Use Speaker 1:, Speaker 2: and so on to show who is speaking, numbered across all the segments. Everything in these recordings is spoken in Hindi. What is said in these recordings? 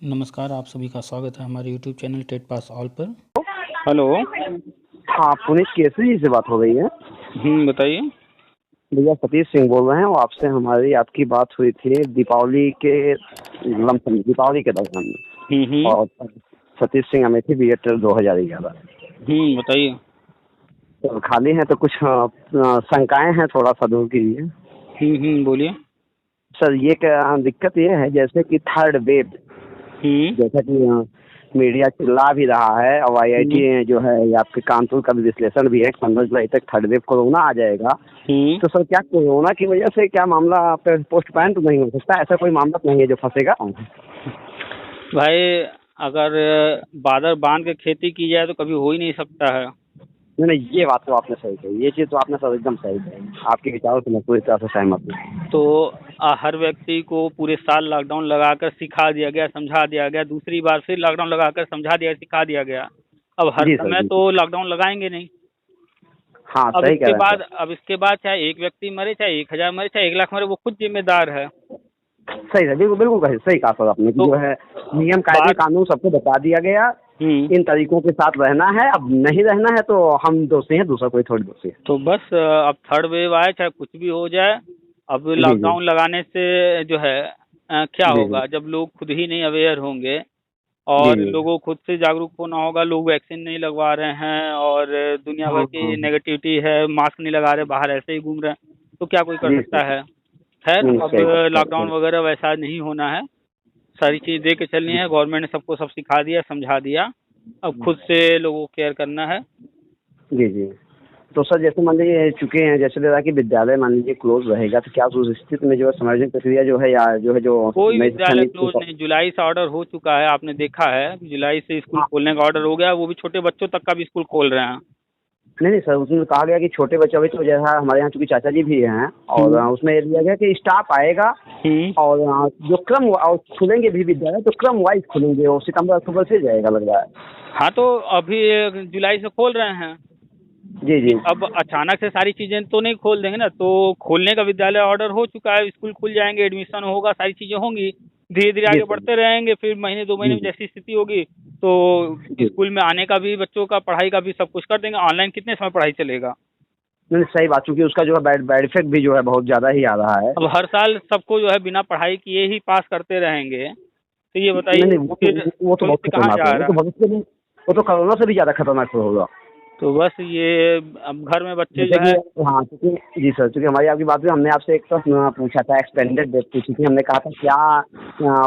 Speaker 1: नमस्कार, आप सभी का स्वागत है हमारे YouTube channel TET pass all पर।
Speaker 2: हेलो।
Speaker 3: हाँ, पुनीत केसरी जी से बात हो रही है।
Speaker 2: बताइए।
Speaker 3: भैया सतीश सिंह बोल रहे हैं और आपकी बात हुई थी दीपावली के दौरान में। और सतीश सिंह अमेठी BA 2011।
Speaker 2: बताइए।
Speaker 3: तो खाली हैं तो कुछ शंकाएं हैं, थोड़ा सा दूर कीजिए।
Speaker 2: बोलिए।
Speaker 3: सर, दिक्कत ये है जैसे कि थर्ड वेव, जैसा कि मीडिया चिल्ला भी रहा है और IIT जो है ये आपके कानपुर का भी विश्लेषण भी है 15 जुलाई तक थर्ड वेव कोरोना आ जाएगा। तो सर, क्या कोरोना की वजह से क्या मामला पोस्टपोन तो नहीं हो सकता? ऐसा कोई मामला तो नहीं है जो फंसेगा?
Speaker 2: भाई, अगर बादल बांध के खेती की जाए तो कभी हो ही नहीं सकता है।
Speaker 3: नहीं नहीं, ये बात तो आपने सही कही, ये चीज़ तो आपने सर एकदम सही कही। आपके विचारों से मैं पूरी तरह से सहमत हूँ।
Speaker 2: तो हर व्यक्ति को पूरे साल लॉकडाउन लगाकर सिखा दिया गया, समझा दिया गया, दूसरी बार फिर लॉकडाउन लगाकर समझा दिया, सिखा दिया गया। अब हर
Speaker 3: जी सर,
Speaker 2: समय
Speaker 3: जी।
Speaker 2: तो लॉकडाउन लगाएंगे नहीं।
Speaker 3: हाँ,
Speaker 2: अब
Speaker 3: सही कह रहे हैं सर।
Speaker 2: इसके बाद चाहे एक व्यक्ति मरे, चाहे 1000 मरे, चाहे 1 लाख मरे, वो खुद जिम्मेदार है।
Speaker 3: सही है, बिल्कुल बिल्कुल सही कहा सर आपने कि
Speaker 2: तो
Speaker 3: जो है नियम कायदे कानून सबको बता दिया गया। इन तरीकों के साथ रहना है, अब नहीं रहना है तो हम दोषी हैं, दूसरा कोई थोड़ी दोषी है।
Speaker 2: तो बस अब थर्ड वेव आए चाहे कुछ भी हो जाए, अब
Speaker 3: जी जी
Speaker 2: लॉकडाउन लगाने से जो है क्या
Speaker 3: जी
Speaker 2: होगा, जब लोग खुद ही नहीं अवेयर होंगे
Speaker 3: जी
Speaker 2: और
Speaker 3: जी
Speaker 2: लोगों खुद से जागरूक होना होगा। लोग वैक्सीन नहीं लगवा रहे हैं और दुनिया भर
Speaker 3: हाँ
Speaker 2: की
Speaker 3: हाँ
Speaker 2: नेगेटिविटी है, मास्क नहीं लगा रहे, बाहर ऐसे ही घूम रहे हैं, तो क्या कोई कर
Speaker 3: जी
Speaker 2: सकता
Speaker 3: सर।
Speaker 2: है। खैर, अब
Speaker 3: सही बात
Speaker 2: लॉकडाउन
Speaker 3: सही।
Speaker 2: वगैरह वैसा नहीं होना है, सारी चीज़ दे के चलनी है। गवर्नमेंट ने सबको सब सिखा दिया, समझा दिया, अब खुद से लोगों को केयर करना है।
Speaker 3: जी जी। तो सर, जैसे मान लीजिए चुके हैं, जैसे लग रहा है कि विद्यालय मान लीजिए क्लोज रहेगा, तो क्या उस स्थिति में जो है सामाजिक प्रक्रिया जो है या जो
Speaker 2: कोई
Speaker 3: नई शिक्षा
Speaker 2: विद्यालय
Speaker 3: नीति
Speaker 2: क्लोज नहीं, जुलाई से ऑर्डर हो चुका है, आपने देखा है, जुलाई से स्कूल
Speaker 3: हाँ,
Speaker 2: खोलने का ऑर्डर हो गया, वो भी छोटे बच्चों तक का भी स्कूल खोल रहे हैं।
Speaker 3: नहीं नहीं सर, उसमें कहा गया कि छोटे बच्चे, अभी तो जैसा हमारे यहाँ चूंकि चाचा जी भी हैं और उसमें ये दिया गया कि स्टाफ आएगा और जो क्रम और खुलेंगे भी विद्यालय तो क्रम वाइज खुलेंगे और सितंबर अक्टूबर से जाएगा लग रहा है।
Speaker 2: हाँ, तो अभी जुलाई से खोल रहे हैं।
Speaker 3: जी जी
Speaker 2: अब अचानक से सारी चीजें तो नहीं खोल देंगे ना, तो खोलने का विद्यालय ऑर्डर हो चुका है, स्कूल खुल जाएंगे, एडमिशन होगा, सारी चीजें होंगी, धीरे धीरे
Speaker 3: जी
Speaker 2: आगे
Speaker 3: सर।
Speaker 2: बढ़ते रहेंगे। फिर महीने 2 महीने
Speaker 3: जी
Speaker 2: में
Speaker 3: जी
Speaker 2: जैसी स्थिति होगी तो
Speaker 3: जी।
Speaker 2: स्कूल में आने का भी, बच्चों का पढ़ाई का भी सब कुछ कर देंगे। ऑनलाइन कितने समय पढ़ाई चलेगा।
Speaker 3: नहीं, सही बात, चूंकि उसका जो है बैड बैड इफेक्ट भी जो है बहुत ज़्यादा ही आ रहा है।
Speaker 2: अब हर साल सबको जो है बिना पढ़ाई किए ही पास करते रहेंगे, तो ये
Speaker 3: नहीं
Speaker 2: बताइए
Speaker 3: नहीं,
Speaker 2: फिर
Speaker 3: वो तो बहुत
Speaker 2: भविष्य कहाँ
Speaker 3: खतरनाक
Speaker 2: जा
Speaker 3: है, वो
Speaker 2: रहा
Speaker 3: तो
Speaker 2: है।
Speaker 3: भविष्य में वो तो कोरोना से भी ज़्यादा खतरनाक होगा।
Speaker 2: तो बस ये, अब घर में बच्चे
Speaker 3: जैसे
Speaker 2: जो
Speaker 3: कि
Speaker 2: है।
Speaker 3: हाँ, क्योंकि जी सर, क्योंकि हमारी आपकी बात हुई, हमने आपसे एक प्रश्न पूछा था, एक्सपेंडेड डेट पूछी थी, हमने कहा था क्या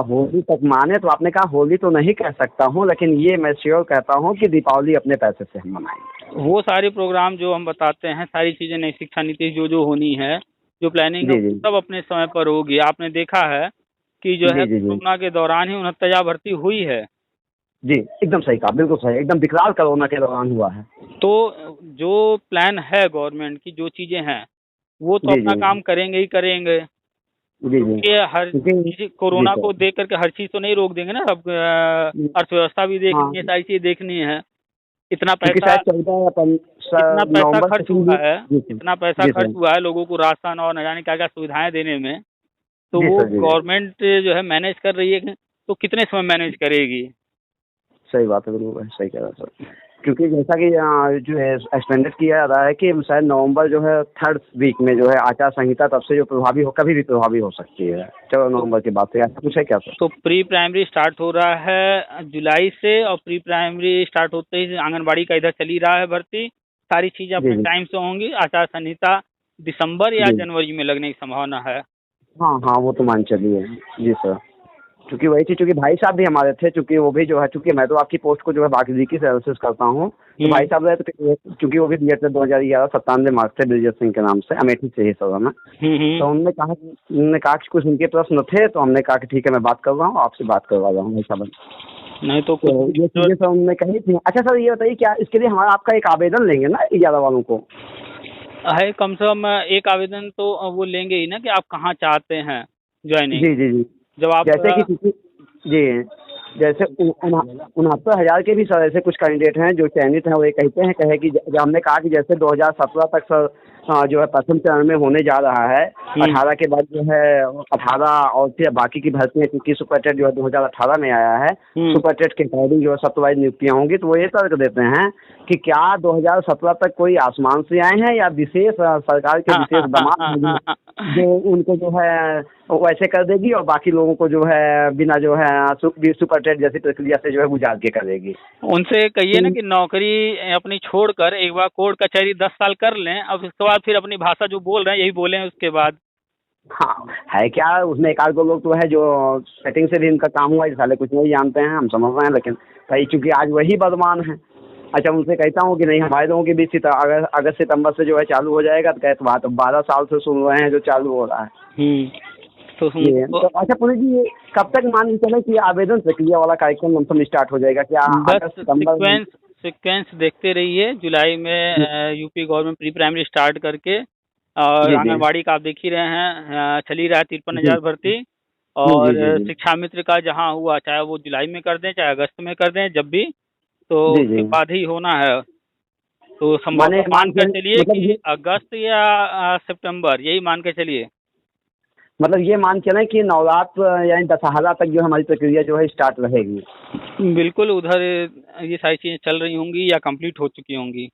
Speaker 3: होली तक माने, तो आपने कहा होली तो नहीं कह सकता हूँ, लेकिन ये मैं श्योर कहता हूँ कि दीपावली अपने पैसे से हम मनाएंगे।
Speaker 2: वो सारे प्रोग्राम जो हम बताते हैं, सारी चीजें, नई शिक्षा नीति जो होनी है, जो प्लानिंग है,
Speaker 3: जी
Speaker 2: वो
Speaker 3: जी
Speaker 2: सब अपने समय पर होगी। आपने देखा है कि जो है
Speaker 3: जी जी जी
Speaker 2: कोरोना के दौरान ही 69 भर्ती हुई है।
Speaker 3: जी, एकदम सही कहा, बिल्कुल सही, एकदम विकराल कोरोना के दौरान हुआ है।
Speaker 2: तो जो प्लान है गवर्नमेंट की, जो चीजें हैं, वो तो
Speaker 3: जी
Speaker 2: अपना
Speaker 3: जी
Speaker 2: काम करेंगे ही करेंगे,
Speaker 3: जी जी।
Speaker 2: क्योंकि हर
Speaker 3: क्योंकि
Speaker 2: चीज
Speaker 3: जी
Speaker 2: कोरोना
Speaker 3: सर।
Speaker 2: को देख करके हर चीज तो नहीं रोक देंगे ना। अब अर्थव्यवस्था भी
Speaker 3: हाँ,
Speaker 2: देखनी है, सारी चीज देखनी है। इतना
Speaker 3: क्योंकि
Speaker 2: पैसा
Speaker 3: शायद 14
Speaker 2: खर्च
Speaker 3: नवंबर तक
Speaker 2: हुआ है,
Speaker 3: जी सर।
Speaker 2: इतना पैसा
Speaker 3: जी
Speaker 2: खर्च
Speaker 3: सर।
Speaker 2: हुआ है लोगों को राशन और न जाने क्या क्या सुविधाएं देने में, तो
Speaker 3: जी
Speaker 2: वो
Speaker 3: सर। जी जी,
Speaker 2: गवर्नमेंट जो है मैनेज कर रही है, तो कितने समय मैनेज करेगी।
Speaker 3: सही बात है, बिल्कुल सही कह रहा है सर। क्योंकि जैसा कि जो है एक्सपेंडेड किया जा रहा है कि शायद नवंबर जो है थर्ड वीक में जो है आचार संहिता तब से जो प्रभावी हो, कभी भी प्रभावी हो सकती है, 14 नवंबर के बाद से, ऐसा कुछ है क्या सर?
Speaker 2: तो प्री प्राइमरी स्टार्ट हो रहा है जुलाई से, और प्री प्राइमरी स्टार्ट होते ही आंगनबाड़ी का इधर चली रहा है भर्ती, सारी चीजें
Speaker 3: जी
Speaker 2: अपने
Speaker 3: जी
Speaker 2: टाइम से होंगी। आचार संहिता दिसंबर या
Speaker 3: जी।
Speaker 2: जनवरी में लगने की संभावना है।
Speaker 3: हाँ हाँ, वो तो मान चलिए। जी सर। क्योंकि वही चीज़, चूँकि भाई साहब भी हमारे थे, चूँकि वो भी जो है, चूँकि मैं तो आपकी पोस्ट को जो है बारीकी से एनालिसिस करता हूँ, तो भाई साहब रहे तो चूँकि वो भी दिए थे 2011, 97 मार्क्स थे ब्रिजेश सिंह के नाम से, अमेठी से ही सर में। तो उन्होंने कहा कि कुछ उनके प्रश्न थे, तो हमने कहा कि ठीक है, मैं बात कर रहा हूँ, आपसे बात करवा रहा हूँ भाई साहब।
Speaker 2: नहीं तो
Speaker 3: तो
Speaker 2: कुछ
Speaker 3: ये चीज़ें सर उन्होंने कही थी। अच्छा सर, ये बताइए क्या इसके लिए हमारा आपका एक आवेदन लेंगे ना 11 वालों को?
Speaker 2: है, कम से कम एक आवेदन तो वो लेंगे ही ना, कि आप कहाँ चाहते हैं ज्वाइनिंग।
Speaker 3: जी जी जी।
Speaker 2: जब आप
Speaker 3: जैसे कि जी, जैसे 69,000 के भी सर ऐसे कुछ कैंडिडेट हैं जो चयनित हैं, वो ये कहते हैं, कहे कि जब हमने कहा कि जैसे 2017 तक सर जो है प्रथम चरण में होने जा रहा है। 18 के बाद जो है 18 और फिर बाकी की भर्तियां, क्योंकि सुपर टेट जो है 2018 में आया है, सुपर टेट के अकॉर्डिंग जो है सप्तवाइज नियुक्तियां होंगी। तो वो ये तर्क देते हैं कि क्या 2017 तक कोई आसमान से आए हैं या विशेष सरकार के विशेष दामाद जो उनको जो है वैसे कर देगी और बाकी लोगों को जो है बिना जो है सुपर टेट जैसी प्रक्रिया से जो है गुजार के करेगी।
Speaker 2: उनसे कहिए ना कि नौकरी अपनी छोड़कर एक बार कोर्ट कचहरी 10 साल कर लें, अब उसके बाद फिर अपनी भाषा जो बोल रहे हैं यही बोलें उसके बाद।
Speaker 3: हाँ, है क्या उसमें एक आध दो लोग तो है जो सेटिंग से भी इनका काम हुआ है, साले कुछ नहीं जानते हैं, हम समझ रहे हैं। लेकिन भाई चूंकि आज वही बदमान है। अच्छा, उनसे कहता हूँ कि नहीं, हमारे लोगों के बीच अगस्त सितंबर से जो है चालू हो जाएगा, तो कहते बात 12 साल से सुन रहे हैं जो चालू हो रहा है। तो अच्छा पुनीत जी, ये कब तक मान के चले कि आवेदन प्रक्रिया वाला कार्यक्रम लमसम स्टार्ट हो जाएगा? क्या अगस्त सितंबर?
Speaker 2: सीक्वेंस देखते रहिए। जुलाई में UP government pre primary start करके और आंगनबाड़ी का आप देख ही रहे हैं, चल ही रहा है 53,000 भर्ती। और शिक्षा मित्र का जहां हुआ, चाहे वो जुलाई में कर दें चाहे अगस्त में कर दें, जब भी तो उसके बाद ही होना है। तो संभव मान कर चलिए कि अगस्त या सितंबर, यही मान के चलिए।
Speaker 3: मतलब ये मान चलें कि नवरात्र यानी दशहरा तक जो हमारी प्रक्रिया जो है स्टार्ट रहेगी।
Speaker 2: बिल्कुल, उधर ये सारी चीजें चल रही होंगी या कंप्लीट हो चुकी होंगी।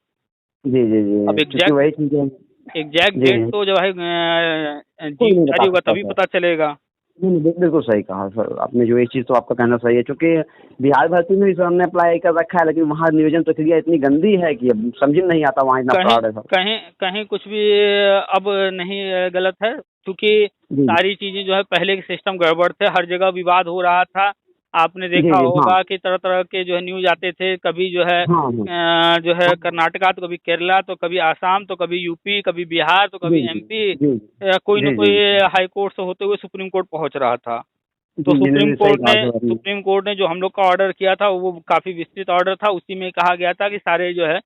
Speaker 3: जी जी जी।
Speaker 2: अब एग्जैक्ट डेट तो जो है जारी होगा तभी पता चलेगा।
Speaker 3: बिल्कुल सही कहा सर आपने, जो ये चीज़ तो आपका कहना सही है। क्योंकि बिहार भर्ती में भी सर हमने अप्लाई कर रखा है, लेकिन वहाँ नियोजन प्रक्रिया इतनी गंदी है कि अब समझ नहीं आता वहाँ इतना फ्रॉड है सर।
Speaker 2: कहीं कुछ भी अब नहीं गलत है, क्योंकि सारी चीजें जो है पहले के सिस्टम गड़बड़ थे, हर जगह विवाद हो रहा था। आपने देखा होगा कि तरह तरह के जो है न्यूज आते थे, कभी जो है जो है कर्नाटका, तो कभी केरला, तो कभी आसाम, तो कभी यूपी, कभी बिहार, तो कभी एमपी, कोई न कोई हाई कोर्ट से होते हुए सुप्रीम कोर्ट पहुंच रहा था। तो सुप्रीम कोर्ट ने जो हम लोग का ऑर्डर किया था वो काफी विस्तृत ऑर्डर था। उसी में कहा गया था कि सारे जो है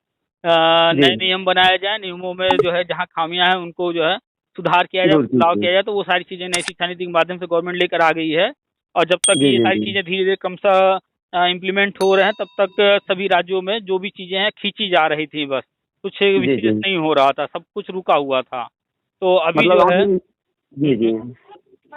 Speaker 2: नए नियम बनाए जाए, नियमों में जो है जहाँ खामियां हैं उनको जो है सुधार किया जाए, बदलाव किया जाए। तो वो सारी चीजें नई शिक्षा नीति के माध्यम से गवर्नमेंट लेकर आ गई है। और जब तक ये सारी चीजें धीरे धीरे क्रमशः इम्प्लीमेंट हो रहे हैं, तब तक सभी राज्यों में जो भी चीजें हैं खींची जा रही थी, बस कुछ विशेष नहीं हो रहा था, सब कुछ रुका हुआ था। तो अभी जो है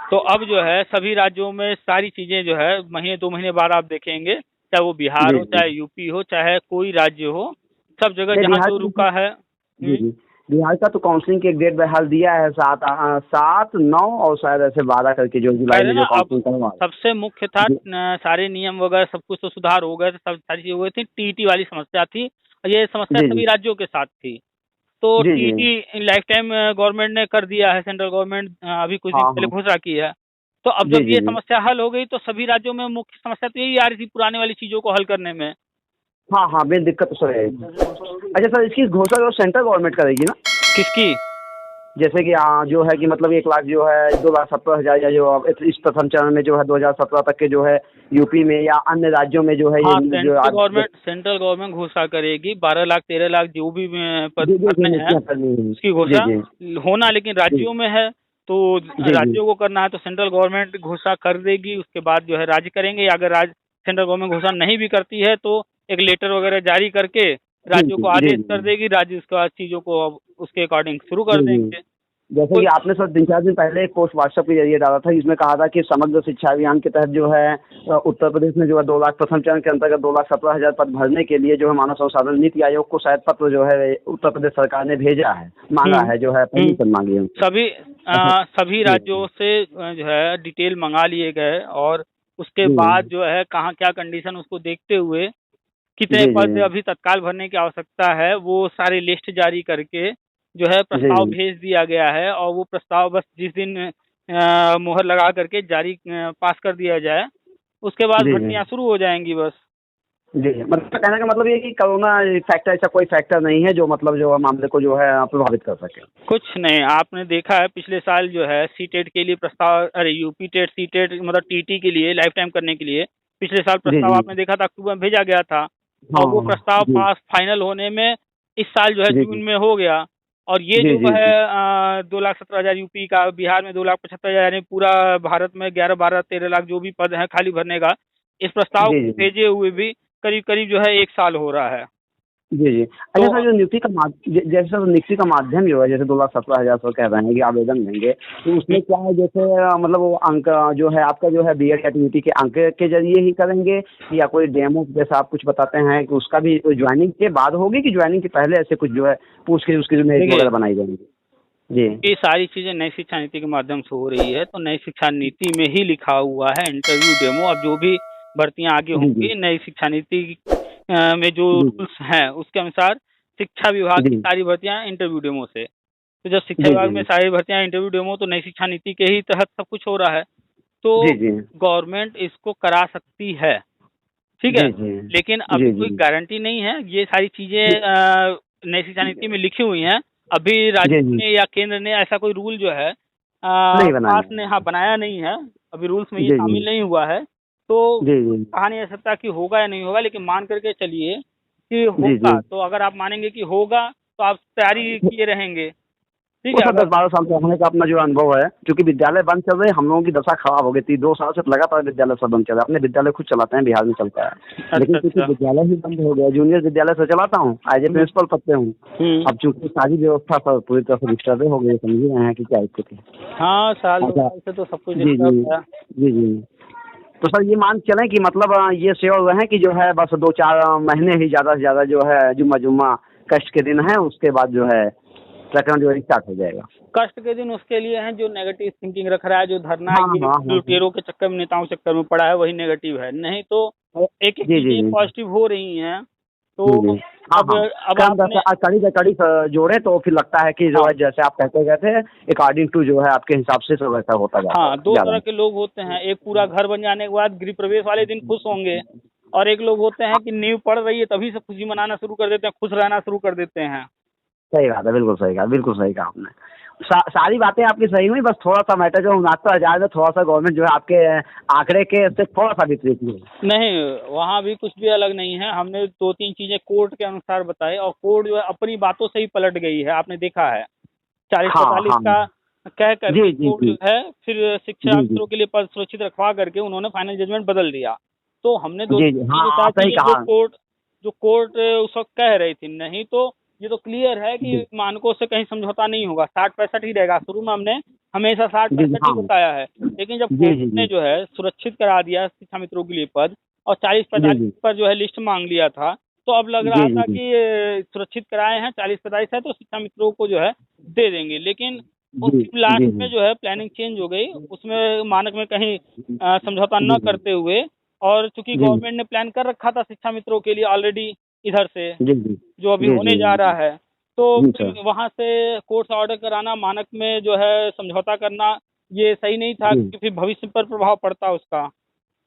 Speaker 2: तो अब जो है सभी राज्यों में सारी चीजें जो है महीने 2 महीने बाद आप देखेंगे, चाहे वो बिहार हो, चाहे यूपी हो, चाहे कोई राज्य हो, सब जगह जहाँ जो रुका है।
Speaker 3: बिहार का तो काउंसलिंग की एक डेट बहाल दिया है, 7, 9 और शायद ऐसे 12 करके जो जुलाई में जो काउंसलिंग करवा।
Speaker 2: सबसे मुख्य था सारे नियम वगैरह सब कुछ तो सुधार हो गए थे, सब सारी चीजें हो गई थी। टीटी वाली समस्या थी, ये समस्या सभी राज्यों के साथ थी। तो टीटी लाइफ टाइम गवर्नमेंट ने कर दिया है, सेंट्रल गवर्नमेंट अभी कुछ दिन पहले घोषणा की है। तो अब जब ये समस्या हल हो गई तो सभी राज्यों में मुख्य समस्या तो यही आ रही थी, पुराने वाली चीजों को हल करने में।
Speaker 3: हाँ, मेन दिक्कत तो सर है। अच्छा सर, इसकी घोषणा जो सेंट्रल गवर्नमेंट करेगी ना?
Speaker 2: किसकी?
Speaker 3: जैसे कि जो है कि मतलब 1 लाख जो है 2,17,000 या जो इस प्रथम चरण में जो है 2017 तक के जो है यूपी में या अन्य राज्यों में जो है
Speaker 2: सेंट्रल गवर्नमेंट घोषणा करेगी। 12 लाख 13 लाख जो भी पद हैं उसकी घोषणा होना, लेकिन राज्यों में है तो राज्यों को करना है, तो सेंट्रल गवर्नमेंट घोषणा कर देगी। उसके बाद जो है राज्य करेंगे, या अगर सेंट्रल गवर्नमेंट घोषणा नहीं भी करती है तो एक लेटर वगैरह जारी करके राज्यों को आदेश कर देगी, राज्य उसके बाद चीजों को उसके अकॉर्डिंग शुरू कर देंगे।
Speaker 3: जैसे कि आपने सर 3-4 दिन पहले एक पोस्ट व्हाट्सएप के जरिए डाला था, इसमें कहा था कि समग्र शिक्षा अभियान के तहत जो है उत्तर प्रदेश में जो है 2 लाख प्रथम चरण के अंतर्गत 2,17,000 पद भरने के लिए जो है मानव संसाधन नीति आयोग को शायद पत्र जो है उत्तर प्रदेश सरकार ने भेजा है, मांगा है, जो है परमिशन मांगी है।
Speaker 2: सभी राज्यों से जो है डिटेल मंगा लिए गए और उसके बाद जो है कहाँ क्या कंडीशन, उसको देखते हुए कितने पद अभी तत्काल भरने की आवश्यकता है, वो सारी लिस्ट जारी करके जो है प्रस्ताव भेज दिया गया है। और वो प्रस्ताव बस जिस दिन मोहर लगा करके जारी पास कर दिया जाए, उसके बाद भर्तियां शुरू हो जाएंगी बस।
Speaker 3: जी, मतलब कहने का मतलब ये कि कोरोना फैक्टर ऐसा कोई फैक्टर नहीं है जो मतलब जो मामले को जो है प्रभावित कर सके।
Speaker 2: कुछ नहीं, आपने देखा है पिछले साल जो है सीटेट के लिए प्रस्ताव, अरे यूपी टेट सीटेट मतलब टीटी के लिए लाइफ टाइम करने के लिए पिछले साल प्रस्ताव आपने देखा था, अक्टूबर में भेजा गया था। और वो प्रस्ताव पास फाइनल होने में इस साल जो है जून में हो गया। और ये जो है 2,17,000 यूपी का, बिहार में 2,75,000, यानी पूरा भारत में 11, 12, 13 लाख जो भी पद हैं खाली भरने का, इस प्रस्ताव भेजे हुए भी करीब करीब जो है 1 साल हो रहा है।
Speaker 3: जी, जी। अच्छा
Speaker 2: तो
Speaker 3: सर, जो नियुक्ति का जैसे सर नियुक्ति का माध्यम जो है, जैसे 2,17,000 सर कह रहे हैं कि आवेदन देंगे, तो उसमें क्या है, जैसे मतलब वो अंक जो है आपका जो है बीएड या टीईटी के अंक के ज़रिए ही करेंगे, या कोई डेमो जैसा आप कुछ बताते हैं कि उसका भी ज्वाइनिंग के बाद होगी, कि ज्वाइनिंग के पहले ऐसे कुछ जो है पूछ के उसकी जो मेरिट
Speaker 2: देखिए,
Speaker 3: वगैरह बनाई जाएँगी? जी।
Speaker 2: ये सारी चीज़ें नई शिक्षा नीति के माध्यम से हो रही है, तो नई शिक्षा नीति में ही लिखा हुआ है इंटरव्यू डेमो। अब जो भी भर्तियाँ आगे
Speaker 3: जी, जी।
Speaker 2: होंगी नई शिक्षा नीति में जो
Speaker 3: जी, जी।
Speaker 2: रूल्स हैं उसके अनुसार शिक्षा विभाग की
Speaker 3: जी।
Speaker 2: सारी भर्तियाँ इंटरव्यू डेमो से। तो जब शिक्षा
Speaker 3: जी,
Speaker 2: विभाग
Speaker 3: जी,
Speaker 2: में
Speaker 3: जी।
Speaker 2: सारी भर्तियाँ इंटरव्यू डेमो, तो नई शिक्षा नीति के ही तहत सब कुछ हो रहा है। तो
Speaker 3: जी, जी।
Speaker 2: गवर्नमेंट इसको करा सकती है, ठीक है?
Speaker 3: जी, जी।
Speaker 2: लेकिन
Speaker 3: जी,
Speaker 2: अभी कोई
Speaker 3: जी।
Speaker 2: गारंटी नहीं है। ये सारी चीज़ें नई शिक्षा नीति में लिखी हुई हैं। अभी
Speaker 3: जी,
Speaker 2: राज्य
Speaker 3: जी।
Speaker 2: ने या केंद्र ने ऐसा कोई रूल जो है
Speaker 3: नहीं बनाया
Speaker 2: पास
Speaker 3: है।
Speaker 2: ने हाँ, बनाया नहीं है। अभी रूल्स में ये
Speaker 3: जी, जी।
Speaker 2: शामिल नहीं हुआ है। तो
Speaker 3: जी, जी।
Speaker 2: कहा नहीं जा सकता कि होगा या नहीं होगा, लेकिन मान कर के चलिए कि
Speaker 3: जी,
Speaker 2: होगा।
Speaker 3: जी।
Speaker 2: तो अगर आप मानेंगे कि होगा, तो आप तैयारी किए रहेंगे, ठीक
Speaker 3: वो
Speaker 2: है?
Speaker 3: सर
Speaker 2: अगर
Speaker 3: 10-12 साल पढ़ने का अपना जो अनुभव है, क्योंकि विद्यालय बंद चल रहे हैं, हम लोगों की दशा खराब हो गई थी। 2 साल से लगातार विद्यालय सब बंद चल रहा है। अपने विद्यालय खुद चलाते हैं, बिहार में चलता है। लेकिन
Speaker 2: अच्छा,
Speaker 3: क्योंकि
Speaker 2: अच्छा।
Speaker 3: विद्यालय ही बंद हो गया, जूनियर विद्यालय से चलाता हूँ, एज ए
Speaker 2: हुँ,
Speaker 3: प्रिंसिपल पद पे हूँ।
Speaker 2: हुँ।
Speaker 3: अब चूँकि सारी व्यवस्था सर पूरी तरह से डिस्टर्ब हो गई है, समझ ही रहे हैं कि क्या स्थिति है।
Speaker 2: हाँ, साल 2
Speaker 3: अच्छा।
Speaker 2: साल से तो सब कुछ
Speaker 3: जी, जी।
Speaker 2: डिस्टर्ब है।
Speaker 3: जी, जी। तो सर ये मान के चलें कि मतलब ये श्योर रहें कि जो है बस 2-4 महीने ही ज़्यादा से ज़्यादा जो है जुम्मा-जुम्मा कष्ट के दिन हैं, उसके बाद जो है प्रकरण जो है स्टार्ट हो जाएगा।
Speaker 2: कष्ट के दिन उसके लिए हैं जो नेगेटिव थिंकिंग रख रहा है, जो धरना
Speaker 3: हाँ,
Speaker 2: ये
Speaker 3: हाँ, हाँ, हाँ।
Speaker 2: लुटेरों के चक्कर में, नेताओं के चक्कर में पड़ा है, वही नेगेटिव है। नहीं तो एक-एक
Speaker 3: जी, जी,
Speaker 2: चीज़ें
Speaker 3: जी।
Speaker 2: पॉजिटिव हो रही हैं।
Speaker 3: जी,
Speaker 2: तो
Speaker 3: जी। हाँ,
Speaker 2: अब
Speaker 3: हाँ।
Speaker 2: अब
Speaker 3: कम
Speaker 2: आपने
Speaker 3: जैसे कड़ी से कड़ी जोड़ें तो फिर लगता है कि जो
Speaker 2: हाँ,
Speaker 3: है जैसे आप कहते गए थे अकॉर्डिंग टू जो है आपके हिसाब से तो वैसा होता जाता
Speaker 2: हाँ,
Speaker 3: है
Speaker 2: 2
Speaker 3: ज़्यादा।
Speaker 2: तरह के लोग होते हैं। एक पूरा घर बन जाने के बाद गृह प्रवेश वाले दिन खुश होंगे, और एक लोग होते हैं कि नींव पड़ रही है तभी से खुशी मनाना शुरू कर देते हैं, खुश रहना शुरू कर देते हैं।
Speaker 3: सही बात है, बिल्कुल सही कहा, बिल्कुल सही कहा आपने। सारी बातें आपकी सही हुई, बस थोड़ा-सा मैटर जो 69,000 में थोड़ा-सा गवर्नमेंट जो है आपके आंकड़े के से थोड़ा-सा विपरीत ही है।
Speaker 2: नहीं, वहाँ भी कुछ भी अलग नहीं है। हमने 2-3 चीज़ें कोर्ट के अनुसार बताई, और कोर्ट जो है अपनी बातों से ही पलट गई है, आपने देखा है।
Speaker 3: हाँ,
Speaker 2: 40-45
Speaker 3: हाँ।
Speaker 2: का कह करके
Speaker 3: जी, जी,
Speaker 2: कोर्ट जो
Speaker 3: जी।
Speaker 2: है फिर शिक्षा
Speaker 3: जी, जी।
Speaker 2: मित्रों के लिए पद सुरक्षित रखवा करके उन्होंने फाइनल जजमेंट बदल दिया। तो हमने
Speaker 3: जी,
Speaker 2: 2-3
Speaker 3: जी। हाँ,
Speaker 2: चीज़ें साथ
Speaker 3: आप सही
Speaker 2: चीज़ें
Speaker 3: कहा।
Speaker 2: जो कोर्ट उस वक़्त कह रही थी, नहीं तो ये तो क्लियर है कि
Speaker 3: जी।
Speaker 2: मानकों से कहीं समझौता नहीं होगा, 60-65 ही रहेगा। शुरू में हमने हमेशा
Speaker 3: जी, जी।
Speaker 2: 60-65 ही
Speaker 3: हाँ।
Speaker 2: बताया है। लेकिन जब
Speaker 3: जी,
Speaker 2: कोर्ट
Speaker 3: जी,
Speaker 2: ने
Speaker 3: जी।
Speaker 2: जो है सुरक्षित करा दिया शिक्षा मित्रों के लिए पद, और
Speaker 3: जी,
Speaker 2: 40-45
Speaker 3: जी।
Speaker 2: पर जो है लिस्ट माँग लिया था, तो अब लग
Speaker 3: जी,
Speaker 2: रहा
Speaker 3: जी,
Speaker 2: था
Speaker 3: जी।
Speaker 2: कि ये सुरक्षित कराए हैं, 40-45 है तो शिक्षा मित्रों को जो है दे देंगे। लेकिन
Speaker 3: जी,
Speaker 2: उसकी लास्ट
Speaker 3: जी,
Speaker 2: में
Speaker 3: जी।
Speaker 2: जो है प्लानिंग चेंज हो गई। उसमें मानक में कहीं समझौता
Speaker 3: जी,
Speaker 2: न
Speaker 3: जी।
Speaker 2: करते हुए, और चूँकि
Speaker 3: जी।
Speaker 2: गवर्नमेंट ने प्लान कर रखा था शिक्षा मित्रों के लिए ऑलरेडी इधर से,
Speaker 3: जी, जी।
Speaker 2: जो अभी
Speaker 3: जी,
Speaker 2: होने जा
Speaker 3: जी।
Speaker 2: रहा है, तो
Speaker 3: जी,
Speaker 2: फिर
Speaker 3: सर।
Speaker 2: वहाँ से कोर्ट से ऑर्डर कराना, मानक में जो है समझौता करना, ये सही नहीं था,
Speaker 3: जी।
Speaker 2: क्योंकि फिर भविष्य पर प्रभाव पड़ता उसका।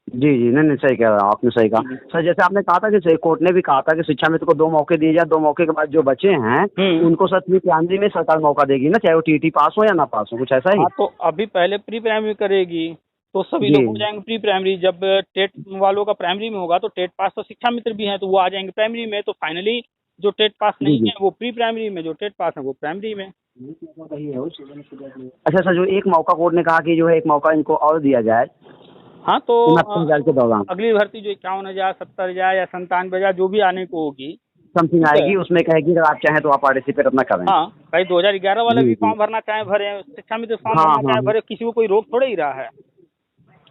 Speaker 3: जी, जी। नहीं, नहीं, सही कह रहे हो, आपने सही कहा।
Speaker 2: हुँ,
Speaker 3: सर जैसे आपने कहा था कि सही कोर्ट ने भी कहा था कि शिक्षा मित्र को 2 मौके दिए जाएँ, 2 मौके के बाद जो बचे हैं,
Speaker 2: हुँ।
Speaker 3: उनको सर प्री प्राइमरी में सरकार मौका देगी ना, चाहे वो टीईटी पास हो या ना पास हो, कुछ ऐसा ही?
Speaker 2: हाँ, तो अभी पहले प्री प्राइमरी करेगी, तो सभी
Speaker 3: जी।
Speaker 2: लोग हो जाएँगे प्री प्राइमरी। जब टेट वालों का प्राइमरी में होगा, तो टेट पास तो शिक्षा मित्र भी हैं, तो वो आ जाएँगे प्राइमरी में। तो फाइनली जो टेट पास
Speaker 3: जी,
Speaker 2: नहीं
Speaker 3: जी।
Speaker 2: है, वो प्री प्राइमरी में, जो टेट पास है, वो प्राइमरी में।
Speaker 3: अच्छा सर, जो एक मौका कोर्ट ने कहा कि जो है एक मौका इनको और दिया जाए,
Speaker 2: हाँ, तो
Speaker 3: 69,000 के दौरान
Speaker 2: अगली भर्ती जो 51,000, 70,000 या 97,000 जो भी आने को होगी,
Speaker 3: समथिंग
Speaker 2: ठीक है?
Speaker 3: आएगी, उसमें कहेगी अगर आप चाहें तो आप पार्टिसिपेट अपना करें।
Speaker 2: हाँ, भाई 2011 वाले
Speaker 3: जी,
Speaker 2: भी
Speaker 3: जी।
Speaker 2: फॉर्म भरना चाहें भरें, शिक्षा मित्र फॉर्म
Speaker 3: हाँ,
Speaker 2: भरना
Speaker 3: हाँ,
Speaker 2: चाहें
Speaker 3: हाँ।
Speaker 2: भरें, किसी को कोई रोक थोड़ा ही रहा है।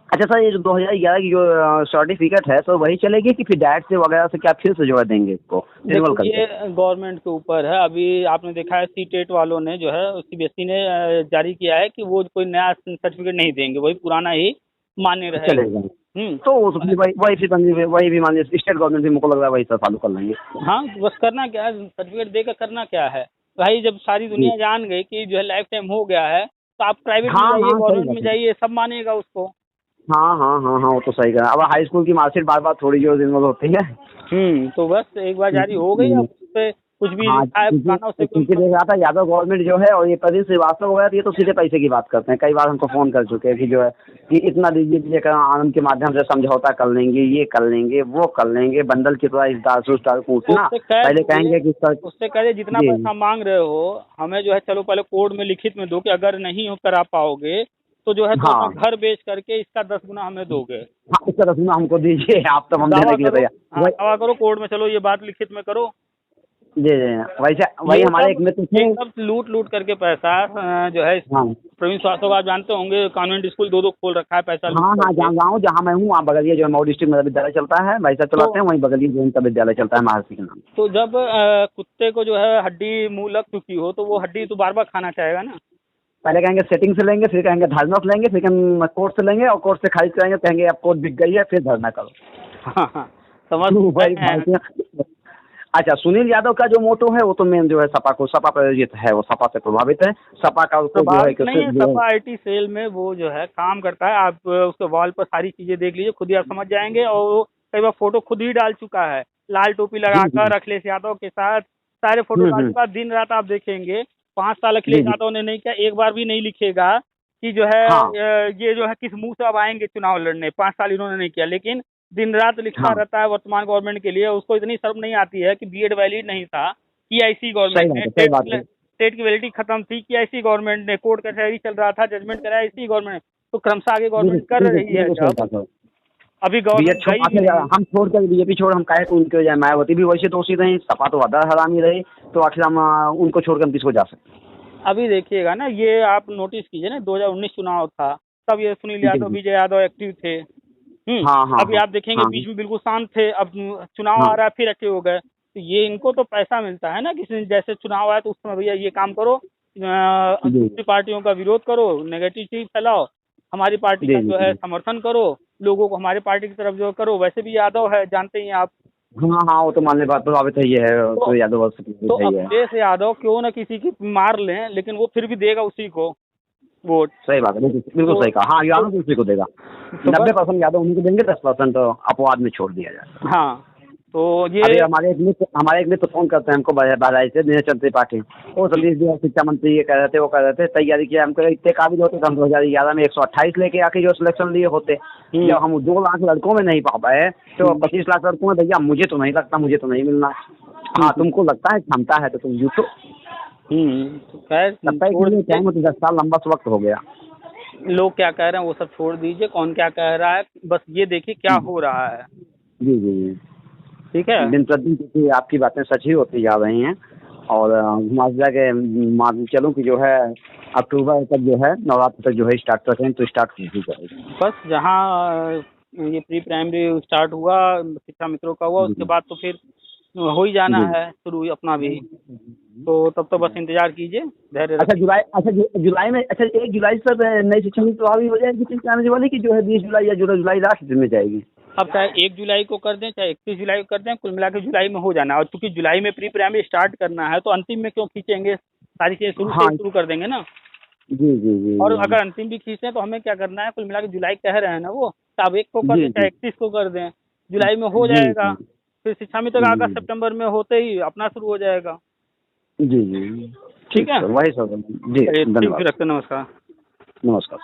Speaker 3: अच्छा सर, ये जो 2011 की जो सर्टिफिकेट है, तो वही चलेगी कि फिर डायरेक्ट से वगैरह से क्या फिर से जो है देंगे इसको रिन्यूअल
Speaker 2: देखिए,
Speaker 3: करके?
Speaker 2: ये गवर्नमेंट के ऊपर है। अभी आपने देखा है सीटेट वालों ने जो है सीबीएसई ने जारी किया है कि वो कोई नया सर्टिफिकेट नहीं देंगे, वही पुराना ही मान्य रहेगा।
Speaker 3: चलेगा।
Speaker 2: हुँ।
Speaker 3: तो वो तो फिर वही भी मान लीजिए स्टेट गवर्नमेंट भी मुझको लग रहा है वही सब चालू कर लेंगे।
Speaker 2: हाँ, बस करना क्या है, सर्टिफिकेट देकर करना क्या है? भाई जब सारी
Speaker 3: जी।
Speaker 2: दुनिया जान गई कि जो है लाइफ टाइम हो गया है, तो आप प्राइवेट में
Speaker 3: हाँ,
Speaker 2: जाइए,
Speaker 3: हाँ, सही
Speaker 2: गवर्नमेंट में
Speaker 3: बात है।
Speaker 2: जाइए, सब मानेगा उसको।
Speaker 3: हाँ, हाँ, हाँ, हाँ, वो तो सही कहा। अब हाई स्कूल की मार्कशीट बार-बार थोड़ी जो रिन्यूअल होती है।
Speaker 2: तो बस एक बार जारी हो गई, अब उसपे कुछ भी
Speaker 3: हाँ,
Speaker 2: लिखा है पुराना, उससे कोई
Speaker 3: क्योंकि
Speaker 2: मतलब
Speaker 3: देख रहा था यादव गवर्नमेंट जो है और ये प्रदीप श्रीवास्तव वगैरह तो ये तो सीधे पैसे की बात करते हैं। कई बार हमको फ़ोन कर चुके हैं कि जो है कि इतना दीजिए कि आनंद के माध्यम से समझौता कर लेंगे, ये कर लेंगे, वो कर लेंगे, बंडल की तरह इस दाल से उस दाल
Speaker 2: तो
Speaker 3: कूटना।
Speaker 2: उससे कह
Speaker 3: पहले
Speaker 2: दीजिए
Speaker 3: कहेंगे कि सर
Speaker 2: उससे कह दीजिए जितना
Speaker 3: जी।
Speaker 2: पैसा माँग रहे हो, हमें जो है चलो पहले कोर्ट में लिखित में दो कि अगर नहीं हो करा पाओगे, तो जो है तुम
Speaker 3: हाँ,
Speaker 2: अपना घर बेच करके इसका 10 गुना हमें दोगे।
Speaker 3: हाँ, इसका रसीद हमको दीजिए, आप तब हम
Speaker 2: दावा
Speaker 3: देने के लिए
Speaker 2: करो,
Speaker 3: तैयार।
Speaker 2: हाँ,
Speaker 3: वही
Speaker 2: दावा करो कोर्ट में, चलो ये बात लिखित में करो।
Speaker 3: जी जी, वैसे वही
Speaker 2: ये
Speaker 3: हमारे
Speaker 2: सब
Speaker 3: एक मित्र थे।
Speaker 2: ये सब लूट लूट करके पैसा जो है
Speaker 3: हाँ
Speaker 2: प्रवीण श्रीवास्तव को आप जानते होंगे, कॉन्वेंट स्कूल दो खोल रखा है पैसा लूट
Speaker 3: हाँ हाँ,
Speaker 2: करके।
Speaker 3: जान रहा हूँ, जहाँ मैं हूँ वहाँ बगलिया जो है मऊ डिस्ट्रिक्ट में विद्यालय चलता है, भाई साहब
Speaker 2: तो
Speaker 3: चलाते हैं, वहीं बगलिया जो उनका विद्यालय चलता है महर्षि के नाम।
Speaker 2: तो जब कुत्ते को जो है हड्डी मुंह लग चुकी हो तो वो हड्डी तो बार बार खाना चाहेगा ना।
Speaker 3: पहले कहेंगे सेटिंग से लेंगे, फिर कहेंगे धरना से लेंगे, फिर कहेंगे कोर्ट से लेंगे, और कोर्ट से खारिज कराएंगे, कहेंगे अब कोर्ट बिक गई है, फिर धरना करो।
Speaker 2: हाँ हाँ, समझ
Speaker 3: वही
Speaker 2: रहे हैं।
Speaker 3: भाई। अच्छा, सुनील यादव का जो मोटो है वो तो मेन जो है सपा को, सपा प्रायोजित है, वो सपा से प्रभावित है, सपा का उसको जो है
Speaker 2: प्रभावित नहीं है, सपा IT सेल में वो जो है काम करता है। आप उसके वॉल पर सारी चीजें देख लीजिए, खुद ही आप समझ जाएंगे। और वो कई बार फोटो खुद ही डाल चुका है, लाल टोपी लगाकर अखिलेश यादव के साथ सारे फोटो डाल चुका है। दिन रात आप देखेंगे, 5 साल अखिलेश यादव ने नहीं किया, एक बार भी नहीं लिखेगा कि जो है
Speaker 3: हाँ।
Speaker 2: ये जो है किस मुंह से अब आएंगे चुनाव लड़ने। 5 साल इन्होंने नहीं किया, लेकिन दिन रात लिखता
Speaker 3: हाँ।
Speaker 2: रहता है वर्तमान गवर्नमेंट के लिए। उसको इतनी शर्म नहीं आती है कि BEd वैलिड नहीं था, PIC गवर्नमेंट ने,
Speaker 3: सही बात है।
Speaker 2: स्टेट की वैलिडिटी खत्म थी, PIC गवर्नमेंट ने, कोर्ट कचहरी चल रहा था, जजमेंट कराया इसी गवर्नमेंट ने। तो क्रमशः आगे गवर्नमेंट कर रही है। जब अभी गवर्नमेंट
Speaker 3: हम छोड़ कर बीजेपी छोड़, हम कहे तो उनके जाए, मायावती भी वैसे दोषी रही, सपा तो अदर हरामी रही, तो आखिर हम उनको छोड़कर हम किसको जा सकते।
Speaker 2: अभी देखिएगा ना, ये आप नोटिस कीजिए ना, 2019 चुनाव था, तब ये सुनील यादव, विजय यादव एक्टिव थे।
Speaker 3: हाँ,
Speaker 2: अभी आप देखेंगे बीच में बिल्कुल शांत थे, अब चुनाव आ रहा है फिर एक्टिव हो गए। तो ये इनको तो पैसा मिलता है ना, किसी जैसे चुनाव आया तो उस समय भैया ये काम करो, दूसरी पार्टियों का विरोध करो, नेगेटिव चीज फैलाओ, हमारी पार्टी का जो है समर्थन करो, लोगों को हमारे पार्टी की तरफ जो करो। वैसे भी यादव है, जानते ही आप।
Speaker 3: हाँ, वो तो मानने बात प्रभावित है, ये है तो यादव
Speaker 2: तो अखिलेश यादव क्यों ना किसी की मार लें, लेकिन वो फिर भी देगा उसी को वोट।
Speaker 3: सही बात है, बिल्कुल सही कहा। हाँ, यादव उसी को देगा, 90% यादव उन्हीं को देंगे, 10% अपवाद में छोड़ दिया जाए।
Speaker 2: हाँ, तो ये
Speaker 3: हमारे एक मित्र फोन करते हैं हमको बाराई से, दिनेश त्रिपाठी, वो सतीश जी शिक्षा मंत्री ये कह रहे थे, वो कह रहे थे तैयारी किया, हमको इतने काबिल होते तो हम 2011 में 128 लेके आके जो सिलेक्शन लिए होते। जब हम 2 लाख लड़कों में नहीं पा पाए तो 25 लाख लड़कों में, भैया मुझे तो नहीं लगता, मुझे तो नहीं मिलना। हाँ, तुमको लगता है क्षमता है तो तुम जीतो। तो 10 साल लंबा वक्त हो गया।
Speaker 2: लोग क्या कह रहे हैं वो सब छोड़ दीजिए, कौन क्या कह रहा है, बस ये देखिए क्या हो रहा है।
Speaker 3: जी जी जी,
Speaker 2: ठीक है।
Speaker 3: दिन प्रतिदिन क्योंकि आपकी बातें सच ही होती जा रही हैं, और घुमा के मान चलूँ कि जो है अक्टूबर तक जो है, नवरात्र तक जो है स्टार्ट कर तो स्टार्ट हो जाएगी।
Speaker 2: बस जहाँ ये प्री प्राइमरी स्टार्ट हुआ, शिक्षा मित्रों का हुआ, उसके बाद तो फिर हो ही जाना है शुरू अपना भी। तो तब तो बस इंतजार कीजिए, धैर्य।
Speaker 3: अच्छा जुलाई में, अच्छा 1 जुलाई से नई शिक्षा नीति प्रभावी हो जाएगी वाली की जो है 20 जुलाई या जुलाई लास्ट दिन में जाएगी।
Speaker 2: अब चाहे 1 जुलाई को कर दें, चाहे 31 जुलाई को कर दें, कुल मिला के जुलाई में हो जाना। और चूंकि जुलाई में प्री प्राइमरी स्टार्ट करना है तो अंतिम में क्यों खींचेंगे, सारी चीजें शुरू कर देंगे ना।
Speaker 3: जी जी जी।
Speaker 2: और अगर अंतिम भी खींचते हैं तो हमें क्या करना है, कुल मिला के जुलाई कह रहे हैं ना वो, तो अब 1 को कर दें चाहे 31 को कर दें, जुलाई में हो जाएगा। फिर शिक्षा मित्र का अगस्त सितंबर में होते ही अपना शुरू हो जाएगा।
Speaker 3: जी जी,
Speaker 2: ठीक है,
Speaker 3: वही सब। जी, धन्यवाद।
Speaker 2: रखते, नमस्कार।
Speaker 3: नमस्कार।